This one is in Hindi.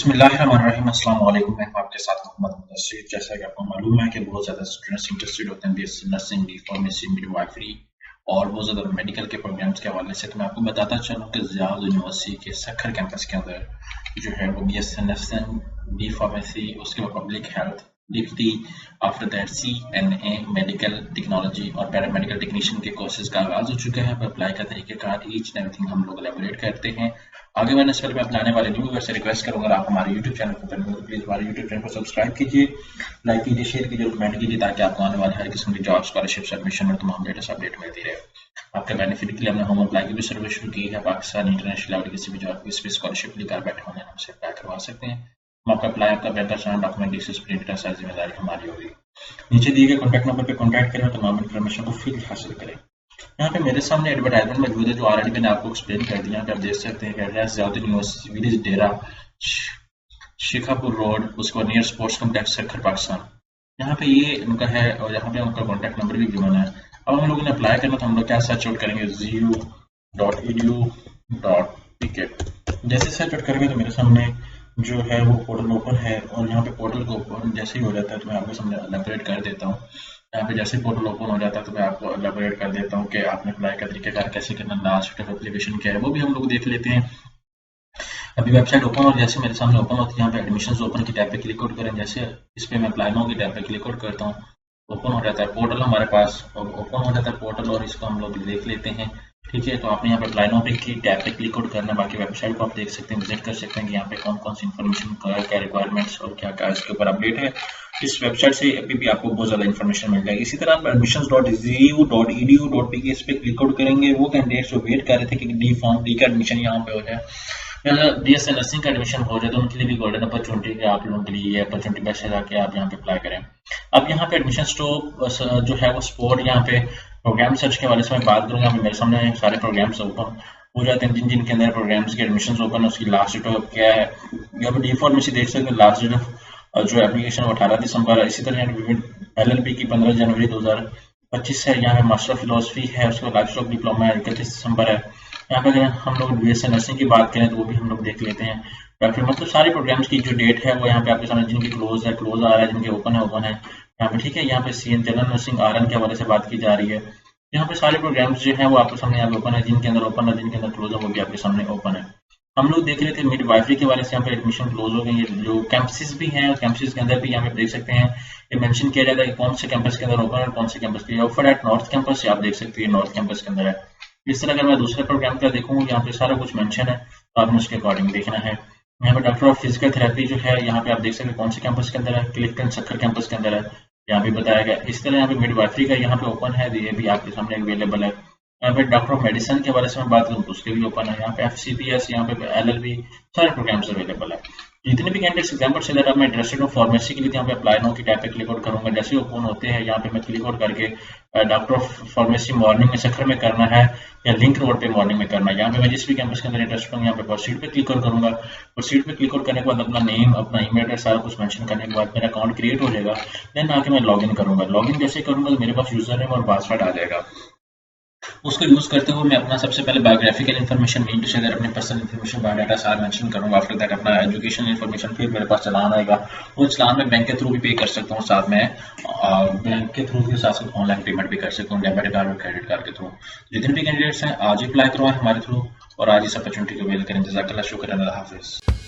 बिस्मिल्लाहिर्रहमानिर्रहीम। अस्सलाम वालेकुम। मैं हूं आपके साथ मोहम्मद मुदस्सिर। जैसा कि आपको मालूम है कि बहुत ज़्यादा स्टूडेंट्स इंटरेस्टेड होते हैं BSc nursing, D pharmacy, midwifery और बहुत ज़्यादा मेडिकल के प्रोग्राम्स के हवाले से। तो मैं आपको बताता चलूँ कि ज़ियाउल यूनिवर्सिटी के सक्खर कैंपस के अंदर जो है वो बीएससी नर्सिंग, डी फार्मेसी, उसके बाद public health, deputy, after that CNA medical technology और पैरामेडिकल टेक्नीशियन के कोर्सेज का आगाज़ हो चुका है। अप्लाई का तरीक़ेकार ईच एंड एवरीथिंग हम लोग एलेबोरेट करते हैं। आगे बढ़ने से पहले मैं अपनाने वाले न्यू व्यूअर्स से रिक्वेस्ट करूंगा, आप हमारे YouTube चैनल पर बने हो तो प्लीज़ हमारे YouTube चैनल को सब्सक्राइब कीजिए, लाइक कीजिए, शेयर कीजिए और कमेंट कीजिए ताकि आपको आने वाले हर किस्म की जॉब, स्कॉलरशिप, एडमिशन और तमाम लेटेस्ट अपडेट मिलती रहे। आपके बेनिफिट के लिए हमने होम अप्लाई की भी सर्विस शुरू की है। पाकिस्तान इंटरनेशनल लेवल किसी भी जॉब किसी भी स्कॉलरशिप लिए घर बैठे होंगे हमसे अप्लाई करवा सकते हैं। हम आपका अप्लाई, आपका bank account, document details print का सारी जिम्मेदारी हमारी होगी। नीचे दिए गए कॉन्टैक्ट नंबर पर कॉन्टैक्ट करें और तमाम इन्फॉर्मेशन को फ्री हासिल करें। यहाँ पे मेरे सामने एडवर्टाइजमेंट मौजूद है जो ऑलरेडी मैंने आपको एक्सप्लेन कर दिया। आप देख सकते हैं कि एड्रेस ज़ियाउल यूनिवर्सिटी, विलेज डेरा, शिखापुर रोड, उसको near sports complex, Sukkur, Pakistan. यहाँ पे ये उनका है और यहाँ पे उनका कॉन्टैक्ट नंबर भी गिवन है। अब हम लोगों ने अप्लाई करना तो हम लोग क्या सर्च आउट करेंगे, zu.edu.pk। जैसे सर्च आउट करेंगे तो मेरे सामने जो है वो पोर्टल ओपन है और यहाँ पे पोर्टल को ओपन जैसे ही हो जाता है तो मैं आपके सामने एलेबोरेट कर देता हूँ। यहाँ पे जैसे पोर्टल ओपन हो जाता है तो मैं आपको एलेबोरेट कर देता हूँ कि आपने अप्लाई का तरीकेकार कैसे करना, लास्ट ऑफ एप्लीकेशन क्या है वो भी हम लोग देख लेते हैं। अभी वेबसाइट ओपन और जैसे मेरे सामने ओपन होती है, यहाँ पे एडमिशंस ओपन की टैब पे क्लिक आउट करें। जैसे इस पे मैं अप्लाई नाउ की टैब पे क्लिक आउट करता हूँ, ओपन हो जाता है पोर्टल हमारे पास और ओपन हो जाता है पोर्टल और इसको हम लोग देख लेते हैं। ठीक है, तो आपने यहाँ पे अप्लाई नाउ पे की टैब पे क्लिक आउट करना। बाकी वेबसाइट को आप देख सकते हैं, विजिट कर सकते हैं कि यहाँ पे कौन कौन सी इन्फॉर्मेशन क्या रिक्वायरमेंट्स और क्या क्या इसके ऊपर अपडेट है। इस वेबसाइट से अभी भी आपको बहुत ज़्यादा इन्फॉर्मेशन मिल जाएगी। इसी तरह आप admissions.zu.edu.pk इस पे क्लिक आउट करेंगे। वो कैंडिडेट्स जो वेट कर रहे थे कि डी फॉर्म डी का एडमिशन यहाँ पे हो जाए या बीएससी नर्सिंग का एडमिशन हो जाए तो उनके लिए भी गोल्डन अपॉर्चुनिटी है। आप लोगों के लिए ये अपॉर्चुनिटी बेस्ट है जाके आप यहाँ पे अप्लाई करें। अब यहाँ पे एडमिशन स्टॉप जो है वो स्पॉट यहाँ पे प्रोग्राम सर्च के वाले से मैं बात करूँगा। मेरे सामने सारे प्रोग्राम्स ओपन हो जाते हैं जिनके अंदर प्रोग्राम्स के एडमिशन ओपन है। उसकी लास्ट डेट क्या है, यहाँ पे डी फार्मेसी देख सकते हैं, लास्ट डेट जो एप्लीकेशन 18 दिसंबर है। इसी तरह LLB की 15 जनवरी 2025 है। यहाँ पे मास्टर फिलोसफी है, उसके बाद लाइफ स्टॉक डिप्लोमा 31 दिसंबर है। यहाँ पे अगर हम लोग बीएससी नर्सिंग की बात करें तो वो भी हम लोग देख लेते हैं। या फिर मतलब सारे प्रोग्राम्स की जो डेट है वो यहाँ पे आपके सामने, जिनकी क्लोज है क्लोज आ रहा है, जिनके ओपन है ओपन है यहाँ पे। ठीक है, यहाँ पे CN जनरल नर्सिंग RN के हवाले से बात की जा रही है। यहाँ पे सारे प्रोग्राम्स जो है वो आपके सामने यहाँ पे ओपन है, जिनके अंदर ओपन है, जिनके अंदर क्लोज है वो भी आपके सामने ओपन है। हम लोग देख रहे थे मिड वाइफरी के वाले से, यहाँ पे एडमिशन क्लोज हो गए। ये जो कैंपसेस भी हैं, कैंपसेस के अंदर भी यहाँ पे देख सकते हैं ये मेंशन किया जाता है कि कौन से कैंपस के अंदर ओपन है और कौन से कैंपस के ऑफर एट नॉर्थ कैंपस से आप देख सकते हैं नॉर्थ कैंपस के अंदर है। इस तरह अगर मैं दूसरे प्रोग्राम का देखूँ, यहाँ पे सारा कुछ मेंशन है तो आपने उसके अकॉर्डिंग देखना है। यहाँ पे डॉक्टर ऑफ फिजिकल थेरेपी जो है यहाँ पे आप देख सकते हैं कौन से कैंपस के अंदर है, क्लिफ्टन सक्खर कैंपस के अंदर है, यहाँ पे बताया गया। इस तरह यहाँ पे मिड वाइफरी का यहाँ पे ओपन है, ये भी आपके सामने अवेलेबल है। यहाँ पे डॉक्टर ऑफ मेडिसिन के बारे में बात करूँ तो उसके भी ओपन है। यहाँ पे FCPS, यहाँ पे LLB, सारे प्रोग्राम्स अवेलेबल है। जितने भी कैंडिडेट्स एग्जाम पर सेलेक्ट, मैं इंटरेस्टेड हूँ फार्मेसी के लिए, यहाँ पे अप्लाई नाउ की टैब पे क्लिक आउट करूंगा। जैसे ओपन होते हैं यहाँ पे मैं क्लिक आउट करके डॉक्टर ऑफ फार्मेसी मॉर्निंग में सक्खर में करना है या लिंक रोड पे मॉर्निंग में करना है। यहाँ पे मैं जिस भी कैंपस के अंदर इंटरेस्टेड हूँ यहाँ पे प्रोसीड पे क्लिक आउट करूंगा। प्रोसीड पे क्लिक आउट करने के बाद अपना नेम, अपना ईमेल एड्रेस सारा कुछ मेंशन करने के बाद मेरा अकाउंट क्रिएट हो जाएगा। देन आके मैं लॉग इन करूंगा। लॉग इन जैसे करूंगा तो मेरे पास यूजर नेम और पासवर्ड आ जाएगा। उसको यूज करते हुए मैं अपना सबसे पहले बायोग्राफिकल इन्फॉर्मेशन, मीन टू से अगर अपने पर्सनल इन्फॉर्मेशन, बायोडाटा सारा मेंशन करूंगा। आफ्टर दैट अपना एजुकेशन इन्फॉर्मेशन, फिर मेरे पास चालान आएगा। वो चालान मैं बैंक के थ्रू भी पे कर सकता हूँ, साथ में बैंक के थ्रू के साथ साथ ऑनलाइन पेमेंट भी कर सकता हूँ डेबिट कार्ड और क्रेडिट कार्ड के थ्रू। जितने भी कैंडिडेट्स हैं आज ही अप्लाई करवाएं हमारे थ्रू और आज इस अपॉर्चुनिटी को अवेल करें। जज़ाकल्लाह, शुक्र, अल्लाह हाफिज़।